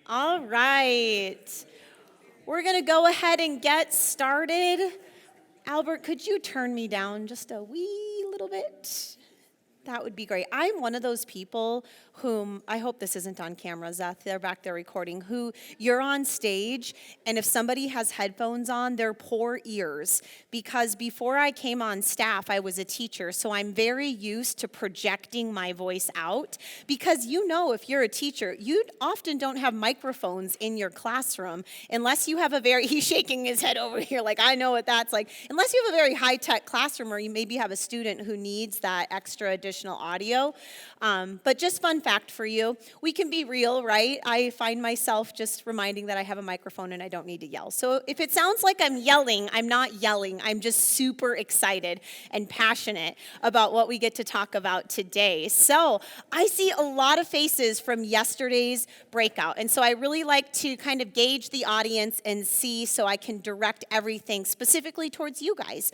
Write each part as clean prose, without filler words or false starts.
All right. We're going to go ahead and get started. Albert, could you turn me down just a wee little bit? That would be great. I'm one of those people whom, I hope this isn't on camera, Zeth, they're back there recording, who you're on stage, and if somebody has headphones on, they're poor ears. Because before I came on staff, I was a teacher, so I'm very used to projecting my voice out. Because if you're a teacher, you often don't have microphones in your classroom unless you have he's shaking his head over here like, I know what that's like. Unless you have a very high-tech classroom or you maybe have a student who needs that extra additional audio. But just fun fact for you, we can be real, right? I find myself just reminding that I have a microphone and I don't need to yell. So if it sounds like I'm yelling, I'm not yelling. I'm just super excited and passionate about what we get to talk about today. So I see a lot of faces from yesterday's breakout. And so I really like to kind of gauge the audience and see so I can direct everything specifically towards you guys.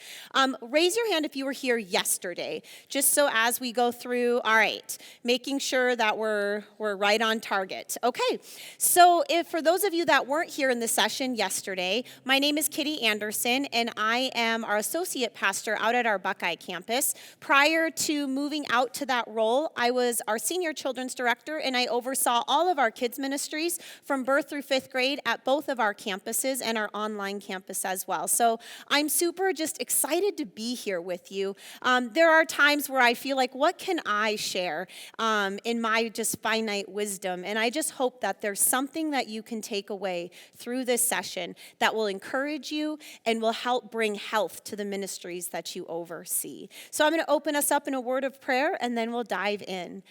Raise your hand if you were here yesterday, just so as we go through, all right, making sure that we're right on target. Okay, so for those of you that weren't here in the session yesterday, my name is Kittie Anderson, and I am our associate pastor out at our Buckeye campus. Prior to moving out to that role, I was our senior children's director, and I oversaw all of our kids ministries from birth through fifth grade at both of our campuses and our online campus as well. So I'm super just excited to be here with you. There are times where I feel like, what can I share in my just finite wisdom? And I just hope that there's something that you can take away through this session that will encourage you and will help bring health to the ministries that you oversee. So I'm going to open us up in a word of prayer, and then we'll dive in.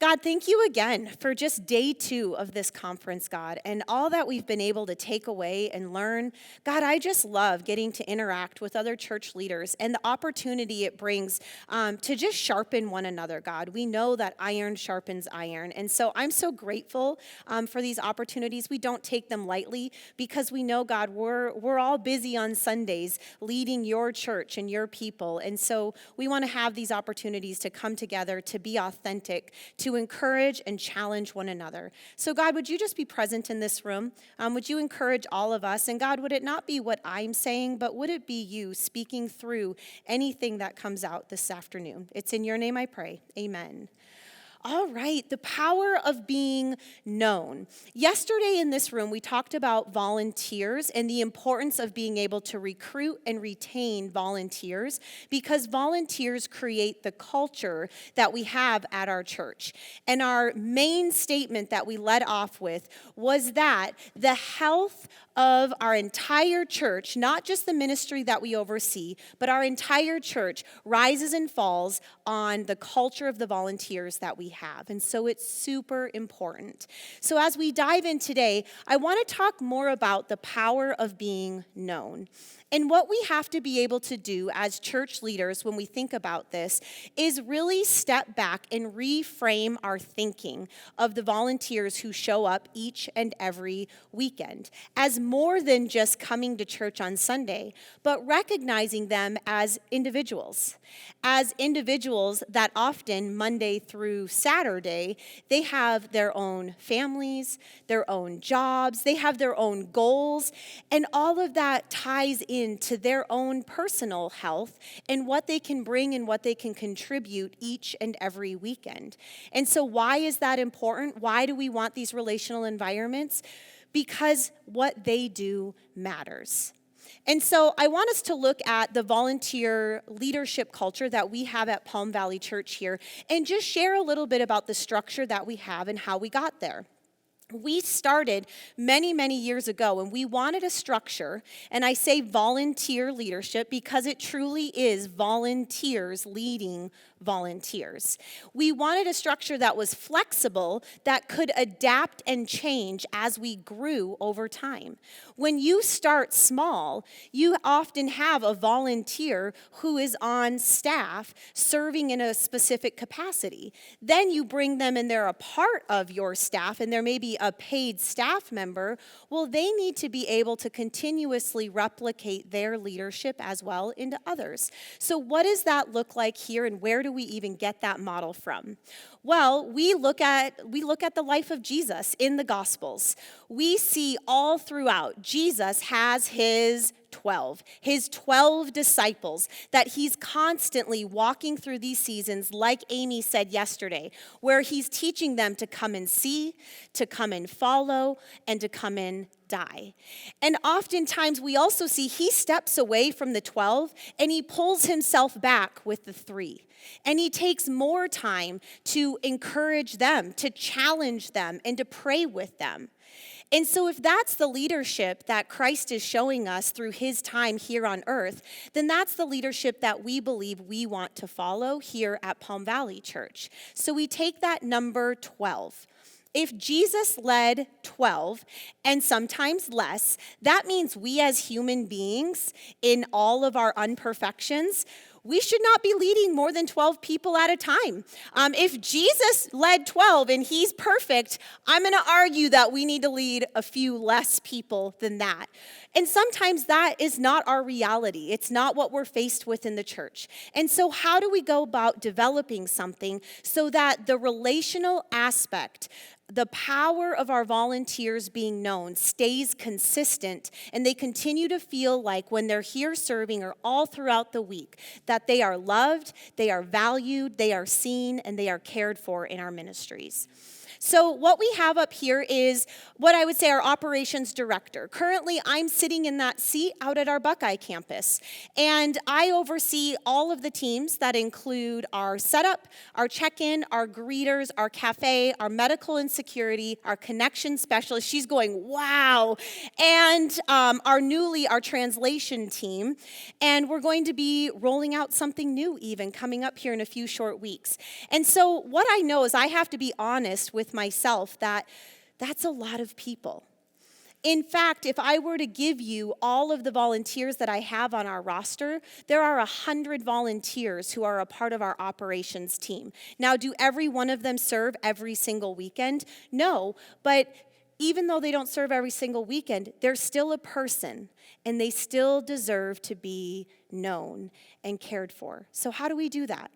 God, thank you again for just day 2 of this conference, God, and all that we've been able to take away and learn. God, I just love getting to interact with other church leaders and the opportunity it brings to just sharpen one another, God. We know that iron sharpens iron, and so I'm so grateful for these opportunities. We don't take them lightly because we know, God, we're all busy on Sundays leading your church and your people, and so we want to have these opportunities to come together, to be authentic, to encourage and challenge one another. So God, would you just be present in this room? Would you encourage all of us? And God, would it not be what I'm saying, but would it be you speaking through anything that comes out this afternoon? It's in your name I pray. Amen. All right, the power of being known. Yesterday in this room, we talked about volunteers and the importance of being able to recruit and retain volunteers because volunteers create the culture that we have at our church. And our main statement that we led off with was that the health of our entire church, not just the ministry that we oversee, but our entire church rises and falls on the culture of the volunteers that we have. And so it's super important. So as we dive in today, I want to talk more about the power of being known. And what we have to be able to do as church leaders when we think about this is really step back and reframe our thinking of the volunteers who show up each and every weekend as more than just coming to church on Sunday, but recognizing them as individuals that often Monday through Saturday, they have their own families, their own jobs, they have their own goals, and all of that ties into their own personal health and what they can bring and what they can contribute each and every weekend. And so why is that important? Why do we want these relational environments? Because what they do matters. And so I want us to look at the volunteer leadership culture that we have at Palm Valley Church here and just share a little bit about the structure that we have and how we got there. We started many, many years ago, and we wanted a structure, and I say volunteer leadership because it truly is volunteers leading volunteers. We wanted a structure that was flexible, that could adapt and change as we grew over time. When you start small, you often have a volunteer who is on staff serving in a specific capacity. Then you bring them and they're a part of your staff, and there may be a paid staff member. Well, they need to be able to continuously replicate their leadership as well into others. So what does that look like here, and where do we even get that model from? Well, we look at the life of Jesus in the Gospels. We see all throughout Jesus has his 12 disciples that he's constantly walking through these seasons, like Amy said yesterday, where he's teaching them to come and see, to come and follow, and to come and die. And oftentimes we also see he steps away from the 12 and he pulls himself back with the 3. And he takes more time to encourage them, to challenge them, and to pray with them. And so if that's the leadership that Christ is showing us through his time here on earth, then that's the leadership that we believe we want to follow here at Palm Valley Church. So we take that number 12. If Jesus led 12, and sometimes less, that means we as human beings, in all of our imperfections, we should not be leading more than 12 people at a time. If Jesus led 12 and he's perfect, I'm going to argue that we need to lead a few less people than that. And sometimes that is not our reality. It's not what we're faced with in the church. And so how do we go about developing something so that the relational aspect, the power of our volunteers being known stays consistent, and they continue to feel like when they're here serving or all throughout the week, that they are loved, they are valued, they are seen, and they are cared for in our ministries. So what we have up here is what I would say our operations director. Currently, I'm sitting in that seat out at our Buckeye campus, and I oversee all of the teams that include our setup, our check-in, our greeters, our cafe, our medical and security, our connection specialist. She's going, wow, and our translation team, and we're going to be rolling out something new even coming up here in a few short weeks. And so what I know is I have to be honest with myself that that's a lot of people. In fact, if I were to give you all of the volunteers that I have on our roster, there are 100 volunteers who are a part of our operations team. Now, do every one of them serve every single weekend? No, but even though they don't serve every single weekend, they're still a person, and they still deserve to be known and cared for. So how do we do that?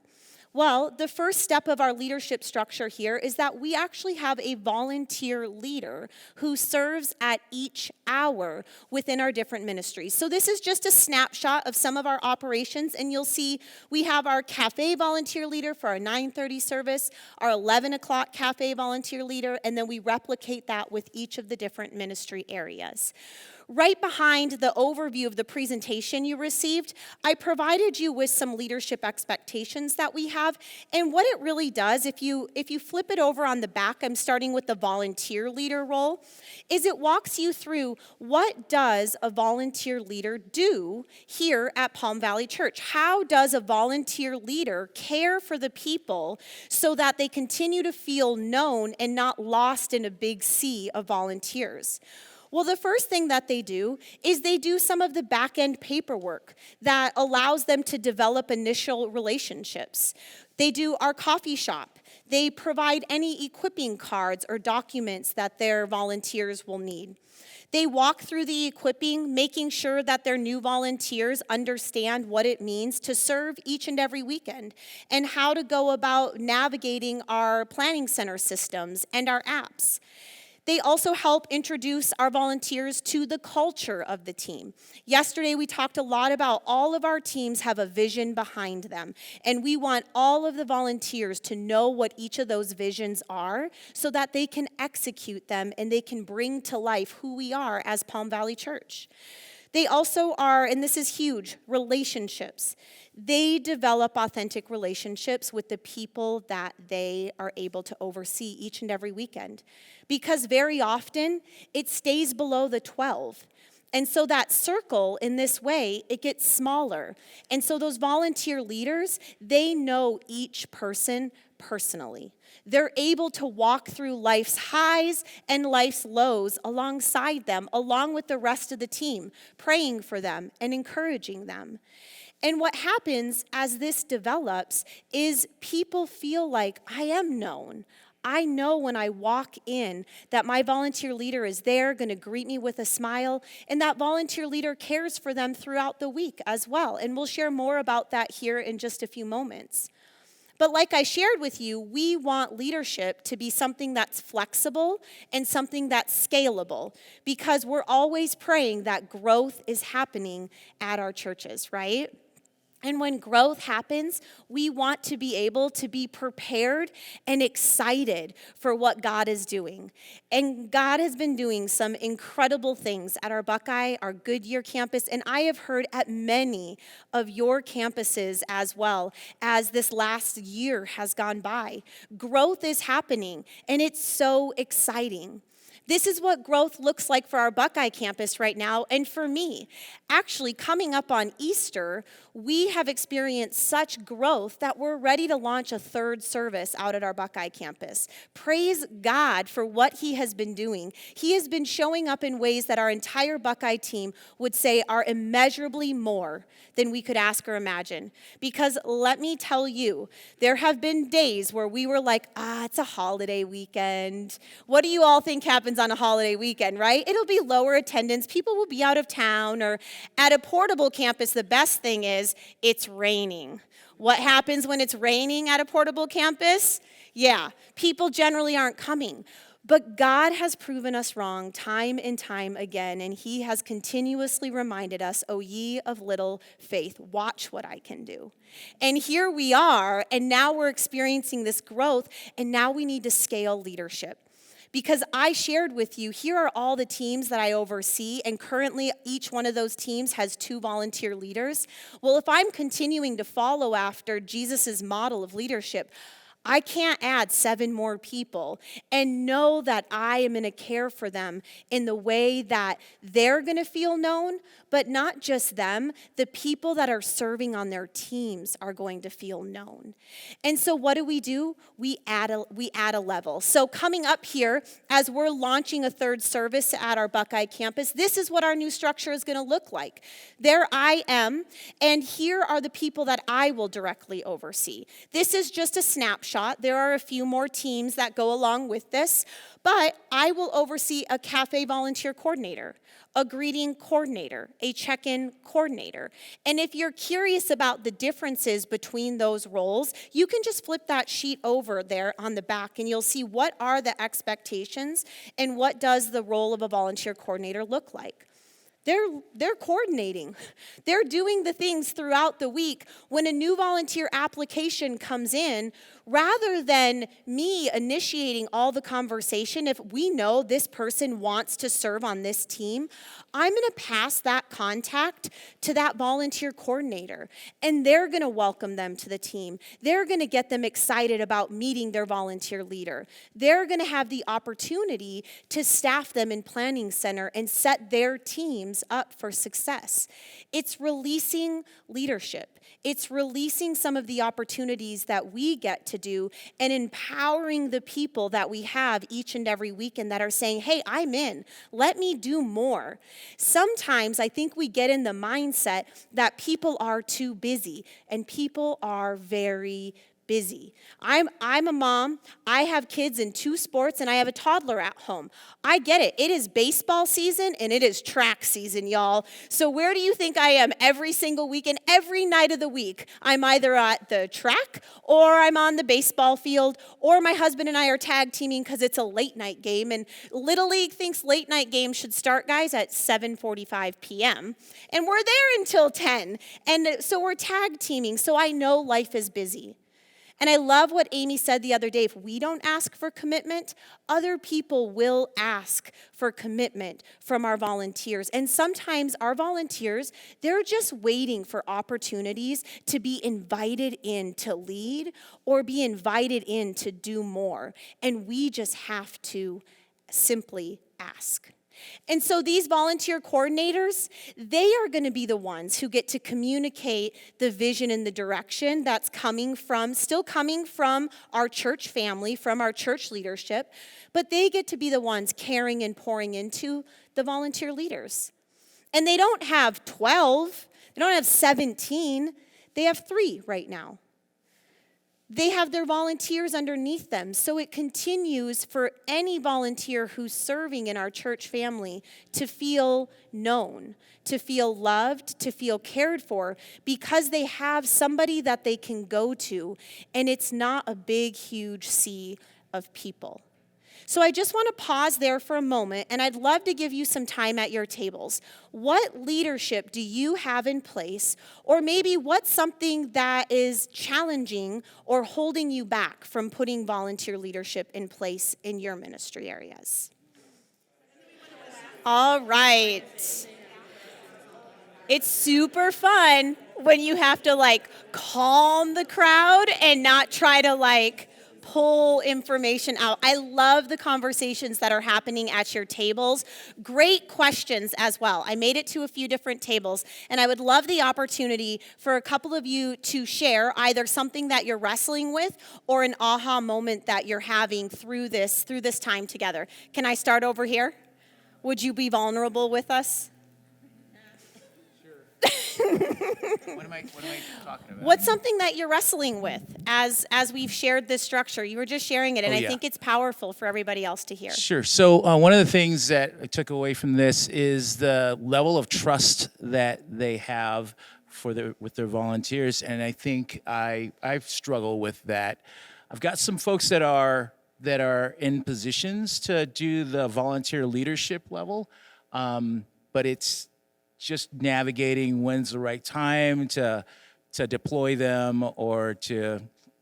Well, the first step of our leadership structure here is that we actually have a volunteer leader who serves at each hour within our different ministries. So this is just a snapshot of some of our operations, and you'll see we have our cafe volunteer leader for our 9:30 service, our 11 o'clock cafe volunteer leader, and then we replicate that with each of the different ministry areas. Right behind the overview of the presentation you received, I provided you with some leadership expectations that we have. And what it really does, if you flip it over on the back, I'm starting with the volunteer leader role, is it walks you through what does a volunteer leader do here at Palm Valley Church? How does a volunteer leader care for the people so that they continue to feel known and not lost in a big sea of volunteers? Well, the first thing that they do is they do some of the back-end paperwork that allows them to develop initial relationships. They do our coffee shop. They provide any equipping cards or documents that their volunteers will need. They walk through the equipping, making sure that their new volunteers understand what it means to serve each and every weekend and how to go about navigating our planning center systems and our apps. They also help introduce our volunteers to the culture of the team. Yesterday, we talked a lot about all of our teams have a vision behind them, and we want all of the volunteers to know what each of those visions are so that they can execute them and they can bring to life who we are as Palm Valley Church. They also are, and this is huge, relationships. They develop authentic relationships with the people that they are able to oversee each and every weekend. Because very often, it stays below the 12. And so that circle, in this way, it gets smaller. And so those volunteer leaders, they know each person personally. They're able to walk through life's highs and life's lows alongside them, along with the rest of the team, praying for them and encouraging them. And what happens as this develops is people feel like, I am known. I know when I walk in that my volunteer leader is there, going to greet me with a smile, and that volunteer leader cares for them throughout the week as well. And we'll share more about that here in just a few moments. But like I shared with you, we want leadership to be something that's flexible and something that's scalable, because we're always praying that growth is happening at our churches, right? And when growth happens, we want to be able to be prepared and excited for what God is doing. And God has been doing some incredible things at our Buckeye, our Goodyear campus, and I have heard at many of your campuses as well as this last year has gone by. Growth is happening, and it's so exciting. This is what growth looks like for our Buckeye campus right now, and for me. Actually, coming up on Easter, we have experienced such growth that we're ready to launch a third service out at our Buckeye campus. Praise God for what He has been doing. He has been showing up in ways that our entire Buckeye team would say are immeasurably more than we could ask or imagine. Because let me tell you, there have been days where we were like, it's a holiday weekend. What do you all think happens on a holiday weekend, right? It'll be lower attendance. People will be out of town. Or at a portable campus, the best thing is it's raining. What happens when it's raining at a portable campus? Yeah, people generally aren't coming. But God has proven us wrong time and time again, and He has continuously reminded us, "O ye of little faith, watch what I can do." And here we are, and now we're experiencing this growth, and now we need to scale leadership. Because I shared with you, here are all the teams that I oversee, and currently each one of those teams has 2 volunteer leaders. Well, if I'm continuing to follow after Jesus' model of leadership, I can't add 7 more people and know that I am going to care for them in the way that they're going to feel known, but not just them, the people that are serving on their teams are going to feel known. And so what do? We add a level. So coming up here, as we're launching a third service at our Buckeye campus, this is what our new structure is going to look like. There I am, and here are the people that I will directly oversee. This is just a snapshot. There are a few more teams that go along with this, but I will oversee a cafe volunteer coordinator, a greeting coordinator, a check-in coordinator. And if you're curious about the differences between those roles, you can just flip that sheet over there on the back and you'll see what are the expectations and what does the role of a volunteer coordinator look like. They're coordinating. They're doing the things throughout the week. When a new volunteer application comes in, rather than me initiating all the conversation, if we know this person wants to serve on this team, I'm going to pass that contact to that volunteer coordinator, and they're going to welcome them to the team. They're going to get them excited about meeting their volunteer leader. They're going to have the opportunity to staff them in Planning Center and set their teams up for success. It's releasing leadership. It's releasing some of the opportunities that we get to do and empowering the people that we have each and every weekend that are saying, "Hey, I'm in. Let me do more." Sometimes I think we get in the mindset that people are too busy, and people are very busy. I'm a mom. I have kids in 2 sports, and I have a toddler at home. I get it. It is baseball season, and it is track season, y'all. So where do you think I am every single weekend? Every night of the week, I'm either at the track, or I'm on the baseball field, or my husband and I are tag teaming because it's a late night game, and Little League thinks late night games should start, guys, at 7:45 p.m., and we're there until 10, and so we're tag teaming, so I know life is busy. And I love what Amy said the other day. If we don't ask for commitment, other people will ask for commitment from our volunteers. And sometimes our volunteers, they're just waiting for opportunities to be invited in to lead or be invited in to do more. And we just have to simply ask. And so these volunteer coordinators, they are going to be the ones who get to communicate the vision and the direction that's still coming from our church family, from our church leadership, but they get to be the ones caring and pouring into the volunteer leaders. And they don't have 12, they don't have 17, they have 3 right now. They have their volunteers underneath them. So it continues for any volunteer who's serving in our church family to feel known, to feel loved, to feel cared for, because they have somebody that they can go to, and it's not a big, huge sea of people. So I just want to pause there for a moment, and I'd love to give you some time at your tables. What leadership do you have in place, or maybe what's something that is challenging or holding you back from putting volunteer leadership in place in your ministry areas? All right. It's super fun when you have to calm the crowd and not try to pull information out. I love the conversations that are happening at your tables. Great questions as well. I made it to a few different tables, and I would love the opportunity for a couple of you to share either something that you're wrestling with or an aha moment that you're having through this time together. Can I start over here? Would you be vulnerable with us? What am I talking about? What's something that you're wrestling with as we've shared this structure? You were just sharing it, and I think it's powerful for everybody else to hear. Sure. So one of the things that I took away from this is the level of trust that they have with their volunteers, and I think I've struggled with that. I've got some folks that are in positions to do the volunteer leadership level, but it's just navigating when's the right time to deploy them or to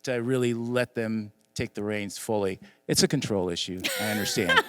really let them take the reins fully. It's a control issue. I understand.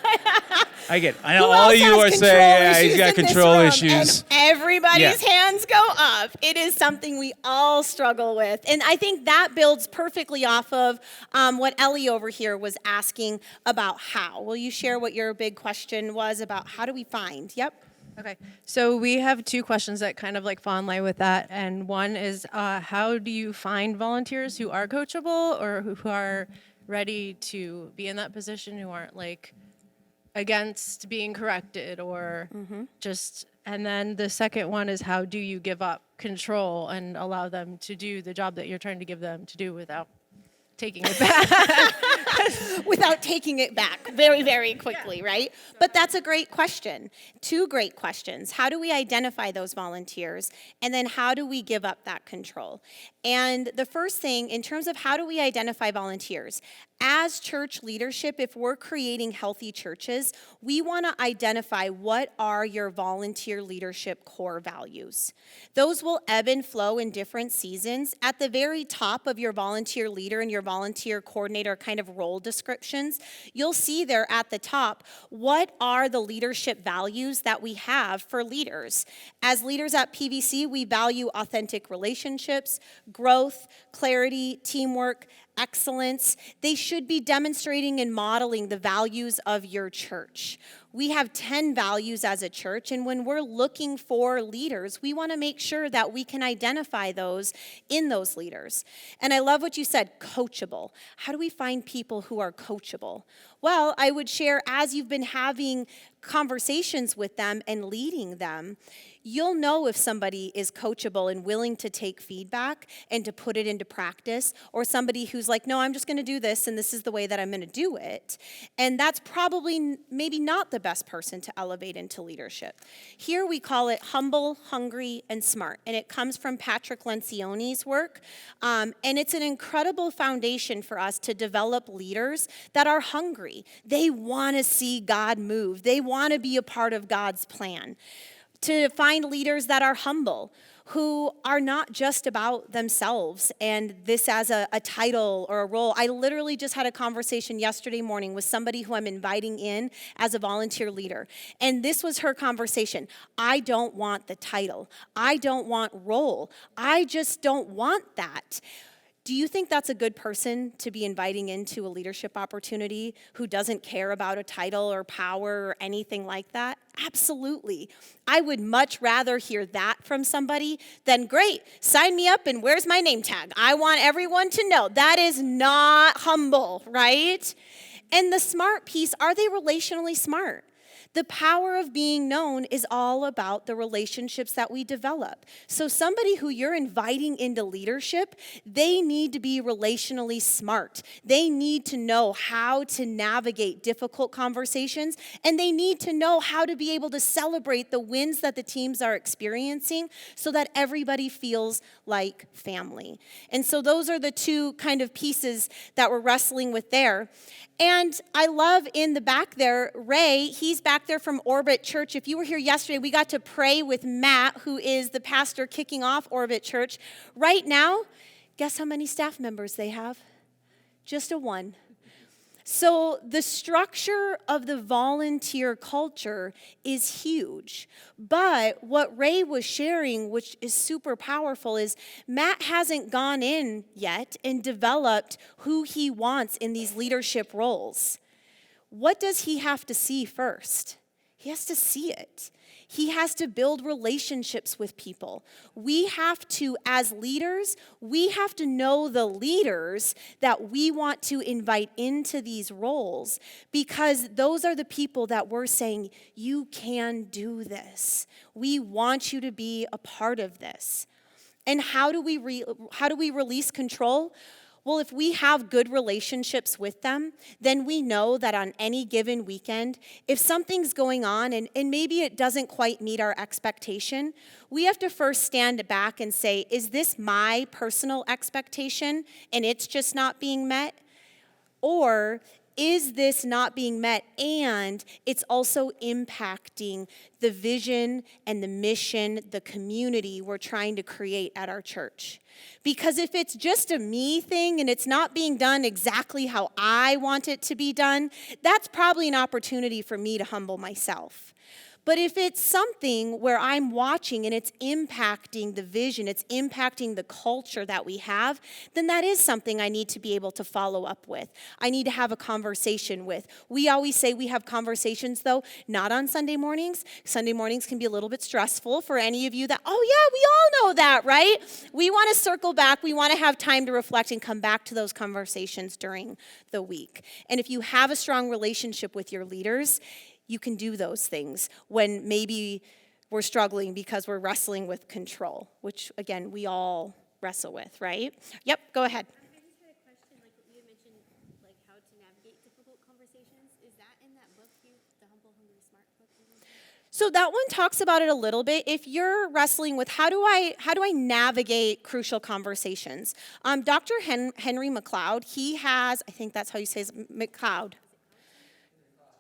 I know all of you are saying, yeah, he's got control issues. And everybody's hands go up. It is something we all struggle with. And I think that builds perfectly off of what Ellie over here was asking about how. Will you share what your big question was about how do we find? Yep. Okay, so we have two questions that kind of fall in line with that, and one is how do you find volunteers who are coachable or who are ready to be in that position, who aren't against being corrected or just, and then the second one is how do you give up control and allow them to do the job that you're trying to give them to do without taking it back. Without taking it back very, very quickly, right? But that's a great question. Two great questions. How do we identify those volunteers? And then how do we give up that control? And the first thing, in terms of how do we identify volunteers, as church leadership, if we're creating healthy churches, we want to identify what are your volunteer leadership core values. Those will ebb and flow in different seasons. At the very top of your volunteer leader and your volunteer coordinator kind of role descriptions, you'll see there at the top, what are the leadership values that we have for leaders? As leaders at PVC, we value authentic relationships, growth, clarity, teamwork, excellence. They should be demonstrating and modeling the values of your church. We have 10 values as a church, and when we're looking for leaders, we want to make sure that we can identify those in those leaders. And I love what you said, coachable. How do we find people who are coachable? Well, I would share, as you've been having conversations with them and leading them, you'll know if somebody is coachable and willing to take feedback and to put it into practice, or somebody who's like, no, I'm just going to do this, and this is the way that I'm going to do it. And that's probably maybe not the best person to elevate into leadership. Here we call it humble, hungry, and smart, and it comes from Patrick Lencioni's work, and it's an incredible foundation for us to develop leaders that are hungry. They want to see God move. They want to be a part of God's plan. To find leaders that are humble, who are not just about themselves and this as a title or a role. I literally just had a conversation yesterday morning with somebody who I'm inviting in as a volunteer leader. And this was her conversation. I don't want the title. I don't want role. I just don't want that. Do you think that's a good person to be inviting into a leadership opportunity who doesn't care about a title or power or anything like that? Absolutely. I would much rather hear that from somebody than, great, sign me up and where's my name tag? I want everyone to know. That is not humble, right? And the smart piece, are they relationally smart? The power of being known is all about the relationships that we develop. So somebody who you're inviting into leadership, they need to be relationally smart. They need to know how to navigate difficult conversations, and they need to know how to be able to celebrate the wins that the teams are experiencing so that everybody feels like family. And so those are the two kind of pieces that we're wrestling with there. And I love in the back there, Ray, he's back there from Orbit Church. If you were here yesterday, we got to pray with Matt, who is the pastor kicking off Orbit Church. Right now, guess how many staff members they have? Just a one. So the structure of the volunteer culture is huge. But what Ray was sharing, which is super powerful, is Matt hasn't gone in yet and developed who he wants in these leadership roles. What does he have to see first? He has to see it. He has to build relationships with people. We have to, as leaders, we have to know the leaders that we want to invite into these roles, because those are the people that we're saying, you can do this. We want you to be a part of this. And how do we release control? Well, if we have good relationships with them, then we know that on any given weekend, if something's going on and maybe it doesn't quite meet our expectation, we have to first stand back and say, is this my personal expectation and it's just not being met? Or is this not being met and it's also impacting the vision and the mission, the community we're trying to create at our church? Because if it's just a me thing and it's not being done exactly how I want it to be done, that's probably an opportunity for me to humble myself. But if it's something where I'm watching and it's impacting the vision, it's impacting the culture that we have, then that is something I need to be able to follow up with. I need to have a conversation with. We always say we have conversations, though, not on Sunday mornings. Sunday mornings can be a little bit stressful for any of you that, oh yeah, we all know that, right? We want to circle back. We want to have time to reflect and come back to those conversations during the week. And if you have a strong relationship with your leaders, you can do those things when maybe we're struggling because we're wrestling with control, which, again, we all wrestle with, right? Yep, go ahead. I just had a question, like what you had mentioned, like how to navigate difficult conversations. Is that in that book, the Humble, Hungry, Smart book? So that one talks about it a little bit. If you're wrestling with how do I navigate crucial conversations, Dr. Henry McLeod, he has, I think that's how you say it, McLeod.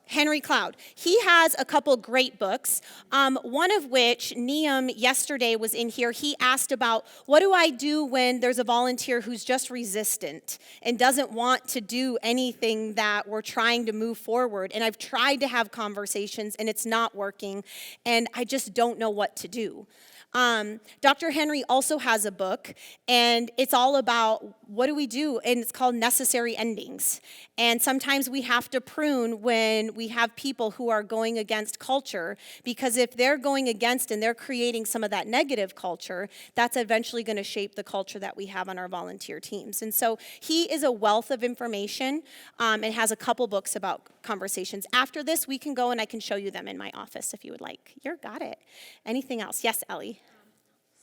Henry Cloud. He has a couple great books, one of which, Neam yesterday was in here. He asked about, what do I do when there's a volunteer who's just resistant and doesn't want to do anything that we're trying to move forward? And I've tried to have conversations and it's not working and I just don't know what to do. Dr. Henry also has a book, and it's all about what do we do, and it's called Necessary Endings. And sometimes we have to prune when we have people who are going against culture, because if they're going against and they're creating some of that negative culture, that's eventually going to shape the culture that we have on our volunteer teams. And so he is a wealth of information and has a couple books about conversations. After this, we can go and I can show you them in my office if you would like. You're got it. Anything else? Yes, Ellie.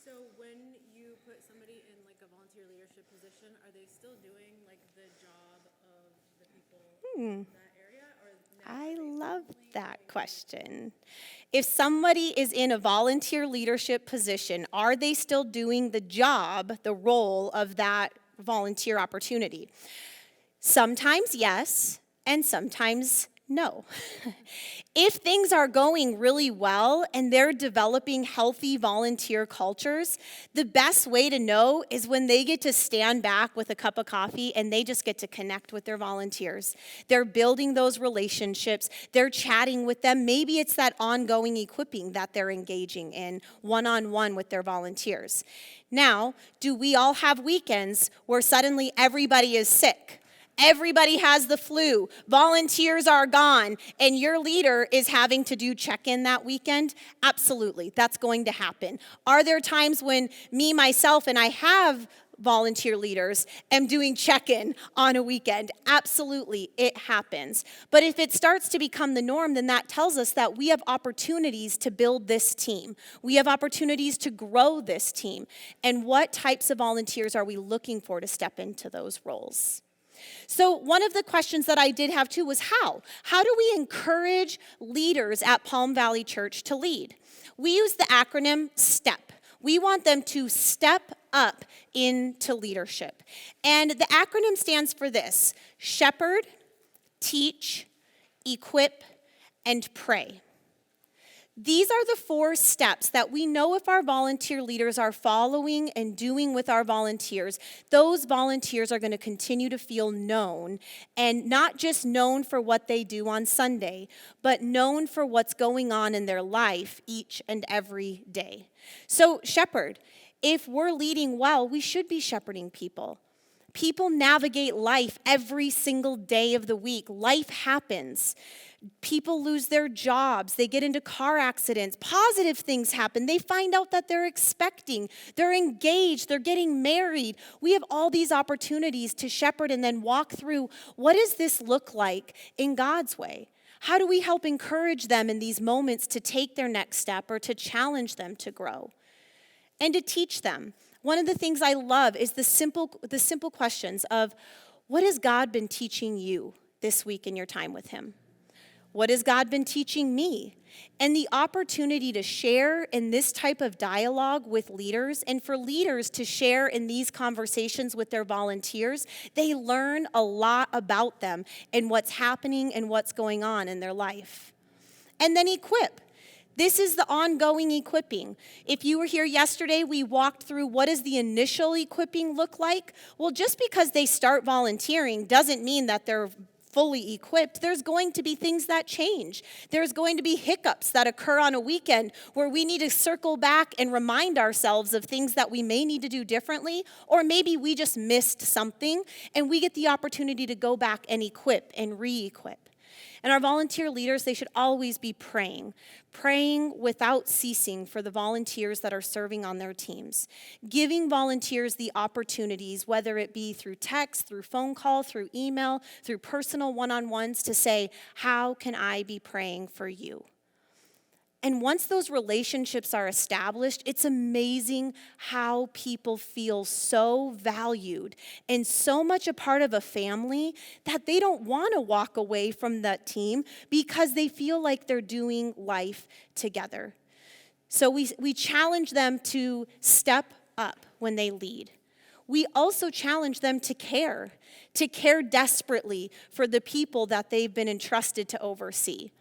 So when you put somebody in like a volunteer leadership position, are they still doing like the job of the people in that area? Or I love that question. If somebody is in a volunteer leadership position, are they still doing the job, the role of that volunteer opportunity? Sometimes yes, and sometimes no. If things are going really well and they're developing healthy volunteer cultures, the best way to know is when they get to stand back with a cup of coffee and they just get to connect with their volunteers. They're building those relationships. They're chatting with them. Maybe it's that ongoing equipping that they're engaging in one-on-one with their volunteers. Now, do we all have weekends where suddenly everybody is sick? Everybody has the flu, volunteers are gone, and your leader is having to do check-in that weekend? Absolutely, that's going to happen. Are there times when me, myself, and I have volunteer leaders am doing check-in on a weekend. Absolutely, it happens. But if it starts to become the norm, then that tells us that we have opportunities to build this team. We have opportunities to grow this team. And what types of volunteers are we looking for to step into those roles? So one of the questions that I did have too was how? How do we encourage leaders at Palm Valley Church to lead? We use the acronym STEP. We want them to step up into leadership. And the acronym stands for this: shepherd, teach, equip, and pray. These are the 4 steps that we know if our volunteer leaders are following and doing with our volunteers, those volunteers are going to continue to feel known, and not just known for what they do on Sunday, but known for what's going on in their life each and every day. So, shepherd, if we're leading well, we should be shepherding people. People navigate life every single day of the week. Life happens. People lose their jobs. They get into car accidents. Positive things happen. They find out that they're expecting. They're engaged. They're getting married. We have all these opportunities to shepherd and then walk through, what does this look like in God's way? How do we help encourage them in these moments to take their next step or to challenge them to grow? And to teach them. One of the things I love is the simple questions of, what has God been teaching you this week in your time with him? What has God been teaching me? And the opportunity to share in this type of dialogue with leaders, and for leaders to share in these conversations with their volunteers, they learn a lot about them and what's happening and what's going on in their life. And then equip. This is the ongoing equipping. If you were here yesterday, we walked through what does the initial equipping look like. Well, just because they start volunteering doesn't mean that they're fully equipped. There's going to be things that change. There's going to be hiccups that occur on a weekend where we need to circle back and remind ourselves of things that we may need to do differently, or maybe we just missed something and we get the opportunity to go back and equip and re-equip. And our volunteer leaders, they should always be praying without ceasing for the volunteers that are serving on their teams. Giving volunteers the opportunities, whether it be through text, through phone call, through email, through personal one-on-ones, to say, how can I be praying for you? And once those relationships are established, it's amazing how people feel so valued and so much a part of a family that they don't want to walk away from that team because they feel like they're doing life together. So we challenge them to step up when they lead. We also challenge them to care desperately for the people that they've been entrusted to oversee.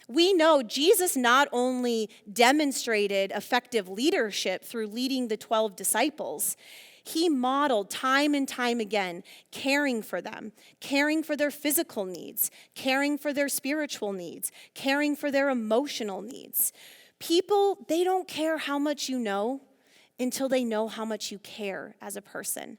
We know Jesus not only demonstrated effective leadership through leading the 12 disciples, he modeled time and time again caring for them, caring for their physical needs, caring for their spiritual needs, caring for their emotional needs. People, they don't care how much you know until they know how much you care as a person.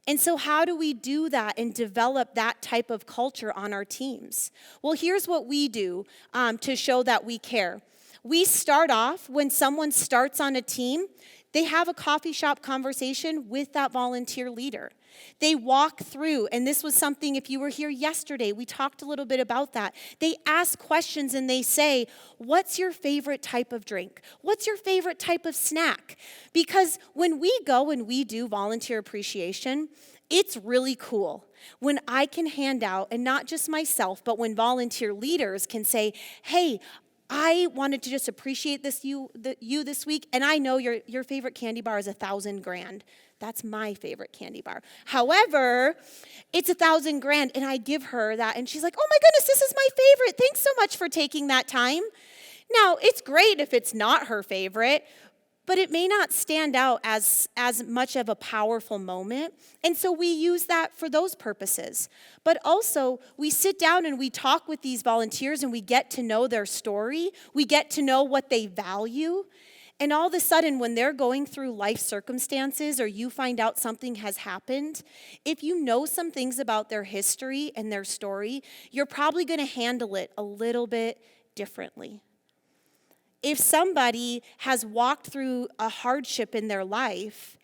And so how do we do that and develop that type of culture on our teams? Well, here's what we do to show that we care. We start off, when someone starts on a team, they have a coffee shop conversation with that volunteer leader. They walk through, and this was something, if you were here yesterday, we talked a little bit about that. They ask questions and they say, what's your favorite type of drink? What's your favorite type of snack? Because when we go and we do volunteer appreciation, it's really cool when I can hand out, and not just myself, but when volunteer leaders can say, hey, I wanted to just appreciate you this week, and I know your favorite candy bar is 1,000 grand. That's my favorite candy bar. However, it's 1,000 grand, and I give her that, and she's like, oh my goodness, this is my favorite. Thanks so much for taking that time. Now, it's great if it's not her favorite, but it may not stand out as much of a powerful moment. And so we use that for those purposes. But also, we sit down and we talk with these volunteers and we get to know their story. We get to know what they value. And all of a sudden, when they're going through life circumstances or you find out something has happened, if you know some things about their history and their story, you're probably going to handle it a little bit differently. If somebody has walked through a hardship in their life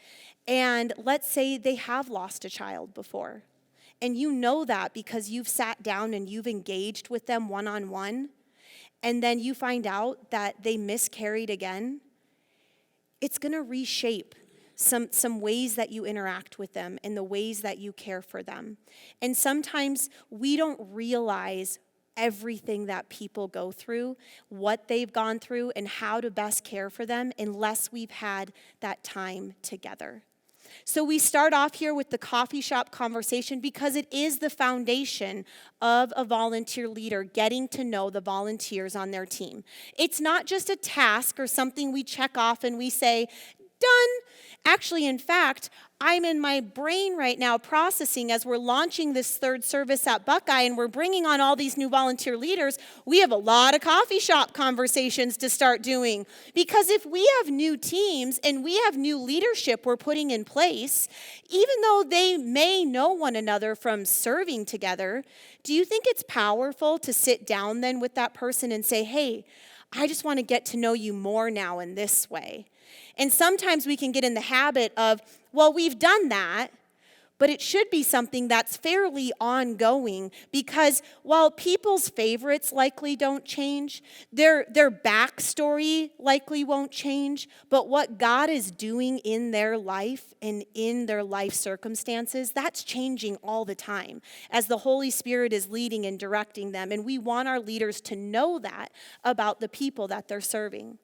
And let's say they have lost a child before. And you know that because you've sat down and you've engaged with them one-on-one. And then you find out that they miscarried again. It's going to reshape some ways that you interact with them and the ways that you care for them. And sometimes we don't realize everything that people go through, what they've gone through, and how to best care for them unless we've had that time together. So we start off here with the coffee shop conversation because it is the foundation of a volunteer leader getting to know the volunteers on their team. It's not just a task or something we check off and we say, done. Actually, in fact, I'm in my brain right now processing as we're launching this third service at Buckeye and we're bringing on all these new volunteer leaders. We have a lot of coffee shop conversations to start doing because if we have new teams and we have new leadership we're putting in place, even though they may know one another from serving together, do you think it's powerful to sit down then with that person and say, hey, I just want to get to know you more now in this way? And sometimes we can get in the habit of, well, we've done that, but it should be something that's fairly ongoing because while people's favorites likely don't change, their backstory likely won't change, but what God is doing in their life and in their life circumstances, that's changing all the time as the Holy Spirit is leading and directing them. And we want our leaders to know that about the people that they're serving.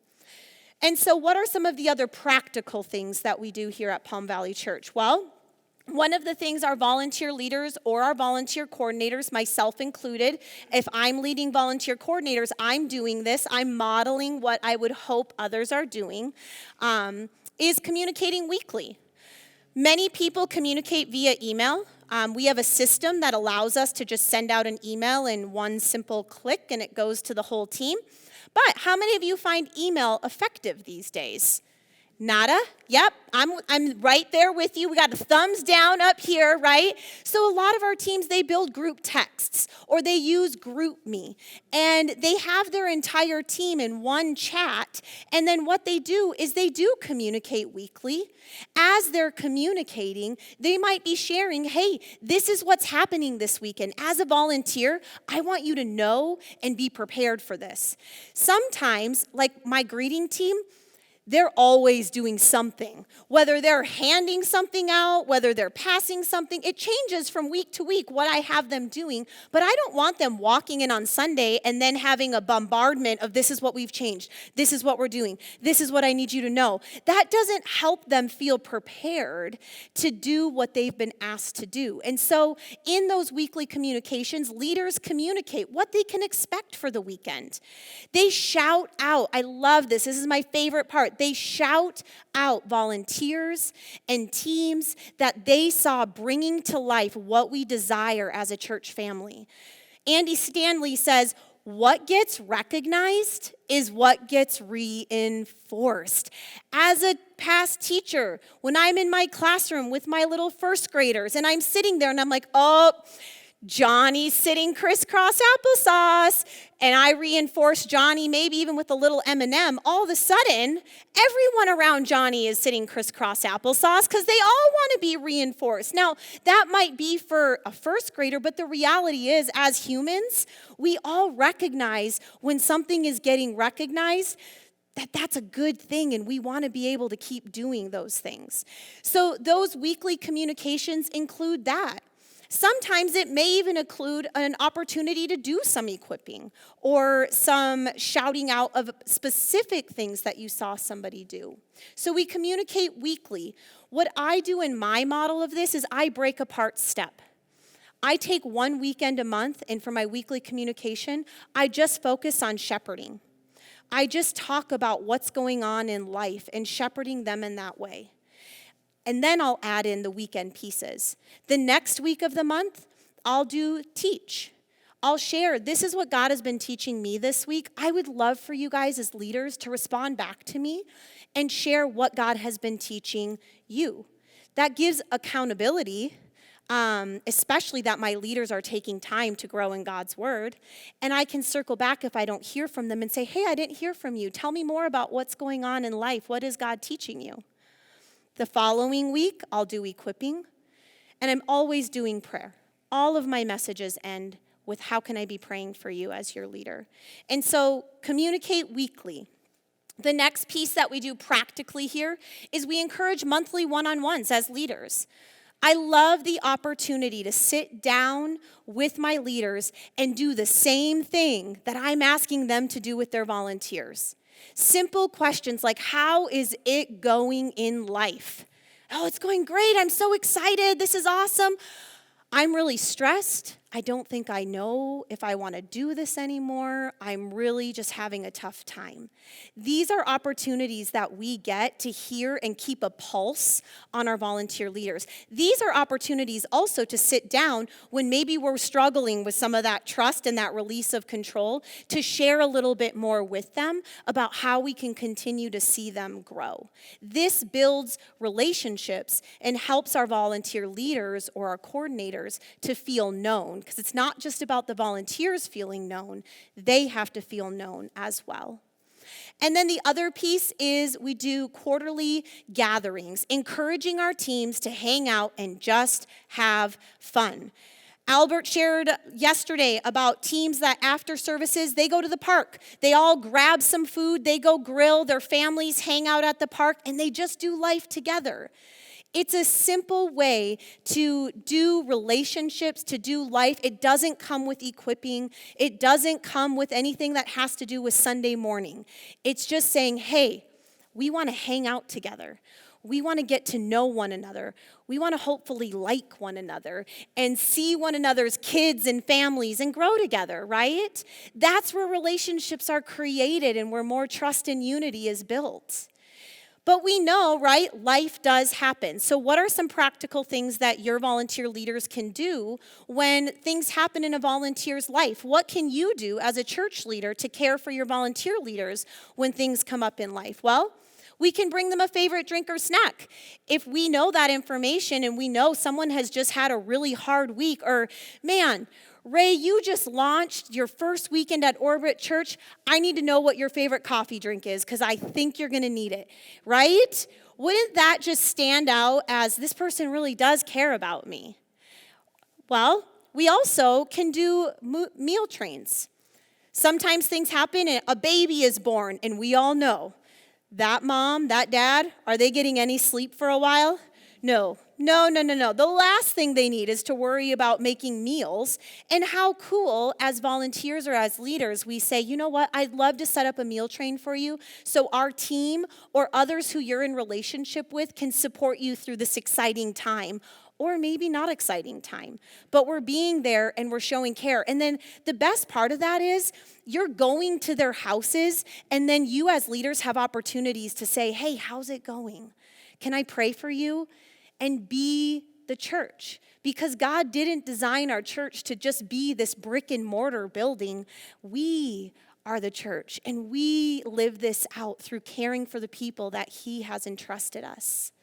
And so what are some of the other practical things that we do here at Palm Valley Church? Well, one of the things our volunteer leaders or our volunteer coordinators, myself included, if I'm leading volunteer coordinators, I'm doing this, I'm modeling what I would hope others are doing, is communicating weekly. Many people communicate via email. We have a system that allows us to just send out an email in one simple click and it goes to the whole team. But how many of you find email effective these days? Nada? Yep, I'm right there with you. We got a thumbs down up here, right? So a lot of our teams, they build group texts or they use GroupMe. And they have their entire team in one chat. And then what they do is they do communicate weekly. As they're communicating, they might be sharing, hey, this is what's happening this weekend. As a volunteer, I want you to know and be prepared for this. Sometimes, like my greeting team, they're always doing something. Whether they're handing something out, whether they're passing something, it changes from week to week what I have them doing. But I don't want them walking in on Sunday and then having a bombardment of this is what we've changed, this is what we're doing, this is what I need you to know. That doesn't help them feel prepared to do what they've been asked to do. And so in those weekly communications, leaders communicate what they can expect for the weekend. They shout out, I love this is my favorite part. They shout out volunteers and teams that they saw bringing to life what we desire as a church family. Andy Stanley says, what gets recognized is what gets reinforced. As a past teacher, when I'm in my classroom with my little first graders and I'm sitting there and I'm like, oh, Johnny's sitting crisscross applesauce, and I reinforce Johnny maybe even with a little M&M, all of a sudden, everyone around Johnny is sitting crisscross applesauce because they all want to be reinforced. Now, that might be for a first grader, but the reality is, as humans, we all recognize when something is getting recognized, that's a good thing, and we want to be able to keep doing those things. So those weekly communications include that. Sometimes it may even include an opportunity to do some equipping or some shouting out of specific things that you saw somebody do. So we communicate weekly. What I do in my model of this is I break apart step. I take one weekend a month, and for my weekly communication, I just focus on shepherding. I just talk about what's going on in life and shepherding them in that way. And then I'll add in the weekend pieces. The next week of the month, I'll do teach. I'll share, this is what God has been teaching me this week. I would love for you guys as leaders to respond back to me and share what God has been teaching you. That gives accountability, especially that my leaders are taking time to grow in God's word. And I can circle back if I don't hear from them and say, hey, I didn't hear from you. Tell me more about what's going on in life. What is God teaching you? The following week, I'll do equipping. And I'm always doing prayer. All of my messages end with how can I be praying for you as your leader? And so communicate weekly. The next piece that we do practically here is we encourage monthly one-on-ones as leaders. I love the opportunity to sit down with my leaders and do the same thing that I'm asking them to do with their volunteers. Simple questions like, how is it going in life? Oh, it's going great. I'm so excited. This is awesome. I'm really stressed. I don't think I know if I want to do this anymore. I'm really just having a tough time. These are opportunities that we get to hear and keep a pulse on our volunteer leaders. These are opportunities also to sit down when maybe we're struggling with some of that trust and that release of control, to share a little bit more with them about how we can continue to see them grow. This builds relationships and helps our volunteer leaders or our coordinators to feel known. Because it's not just about the volunteers feeling known, they have to feel known as well. And then the other piece is we do quarterly gatherings, encouraging our teams to hang out and just have fun. Albert shared yesterday about teams that after services, they go to the park. They all grab some food, they go grill, their families hang out at the park, and they just do life together. It's a simple way to do relationships, to do life. It doesn't come with equipping. It doesn't come with anything that has to do with Sunday morning. It's just saying, hey, we want to hang out together. We want to get to know one another. We want to hopefully like one another and see one another's kids and families and grow together, right? That's where relationships are created and where more trust and unity is built. But we know, right, life does happen. So what are some practical things that your volunteer leaders can do when things happen in a volunteer's life? What can you do as a church leader to care for your volunteer leaders when things come up in life? Well, we can bring them a favorite drink or snack. If we know that information and we know someone has just had a really hard week, or, man, Ray, you just launched your first weekend at Orbit Church. I need to know what your favorite coffee drink is because I think you're going to need it, right? Wouldn't that just stand out as this person really does care about me? Well, we also can do meal trains. Sometimes things happen and a baby is born, and we all know that mom, that dad, are they getting any sleep for a while? No. The last thing they need is to worry about making meals. And how cool, as volunteers or as leaders, we say, you know what, I'd love to set up a meal train for you so our team or others who you're in relationship with can support you through this exciting time. Or maybe not exciting time. But we're being there and we're showing care. And then the best part of that is you're going to their houses, and then you as leaders have opportunities to say, hey, how's it going? Can I pray for you? And be the church. Because God didn't design our church to just be this brick and mortar building. We are the church, and we live this out through caring for the people that He has entrusted us.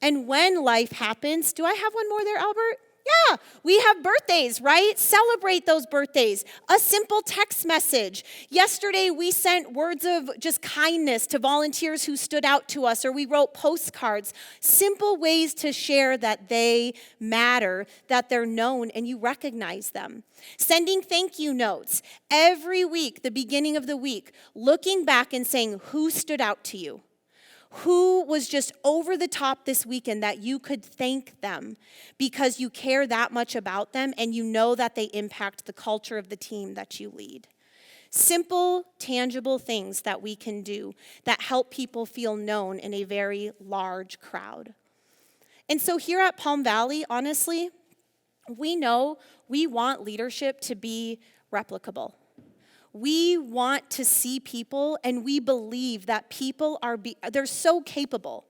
And when life happens, do I have one more there, Albert? Yeah, we have birthdays, right? Celebrate those birthdays. A simple text message. Yesterday, we sent words of just kindness to volunteers who stood out to us, or we wrote postcards. Simple ways to share that they matter, that they're known, and you recognize them. Sending thank you notes every week, the beginning of the week, looking back and saying, who stood out to you? Who was just over the top this weekend that you could thank them because you care that much about them and you know that they impact the culture of the team that you lead. Simple, tangible things that we can do that help people feel known in a very large crowd. And so here at Palm Valley, honestly, we know we want leadership to be replicable. We want to see people, and we believe that people they're so capable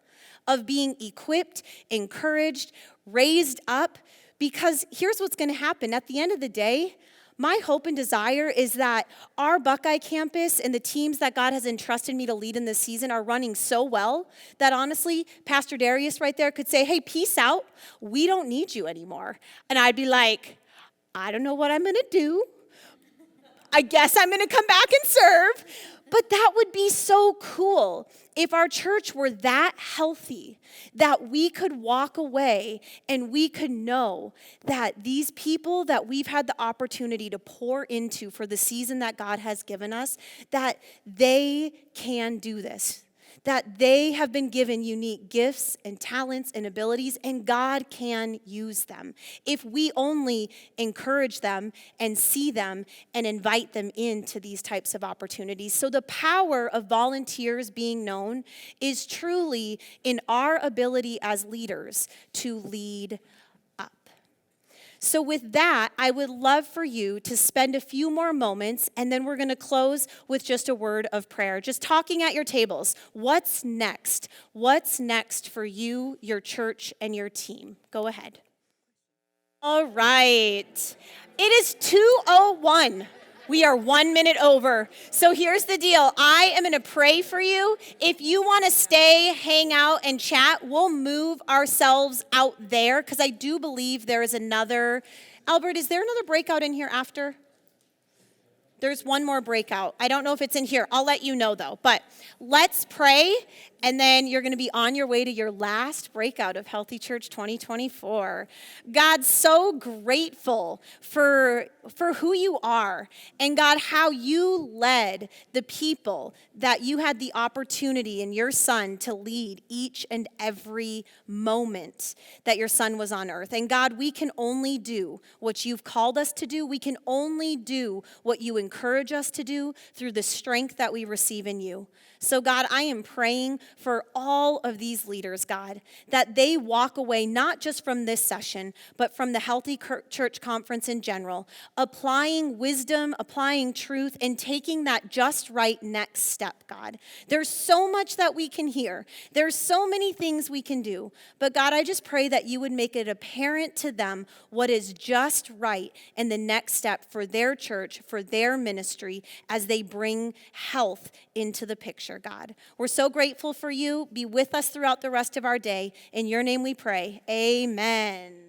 of being equipped, encouraged, raised up, because here's what's going to happen. At the end of the day, my hope and desire is that our Buckeye campus and the teams that God has entrusted me to lead in this season are running so well that honestly, Pastor Darius right there could say, hey, peace out. We don't need you anymore. And I'd be like, I don't know what I'm going to do. I guess I'm going to come back and serve. But that would be so cool if our church were that healthy that we could walk away and we could know that these people that we've had the opportunity to pour into for the season that God has given us, that they can do this. That they have been given unique gifts and talents and abilities, and God can use them if we only encourage them and see them and invite them into these types of opportunities. So the power of volunteers being known is truly in our ability as leaders to lead up. So with that, I would love for you to spend a few more moments, and then we're going to close with just a word of prayer. Just talking at your tables. What's next? What's next for you, your church, and your team? Go ahead. All right. It is 2:01. We are 1 minute over. So here's the deal. I am going to pray for you. If you want to stay, hang out, and chat, we'll move ourselves out there because I do believe there is another. Albert, is there another breakout in here after? There's one more breakout. I don't know if it's in here. I'll let you know, though. But let's pray, and then you're going to be on your way to your last breakout of Healthy Church 2024. God, so grateful for who you are, and God, how you led the people that you had the opportunity in your Son to lead each and every moment that your Son was on earth. And God, we can only do what you've called us to do. We can only do what you encourage us to do through the strength that we receive in you. So God, I am praying for all of these leaders, God, that they walk away not just from this session, but from the Healthy Church Conference in general, applying wisdom, applying truth, and taking that just right next step, God. There's so much that we can hear. There's so many things we can do. But God, I just pray that you would make it apparent to them what is just right and the next step for their church, for their ministry, as they bring health into the picture, God. We're so grateful for you. Be with us throughout the rest of our day. In your name we pray. Amen.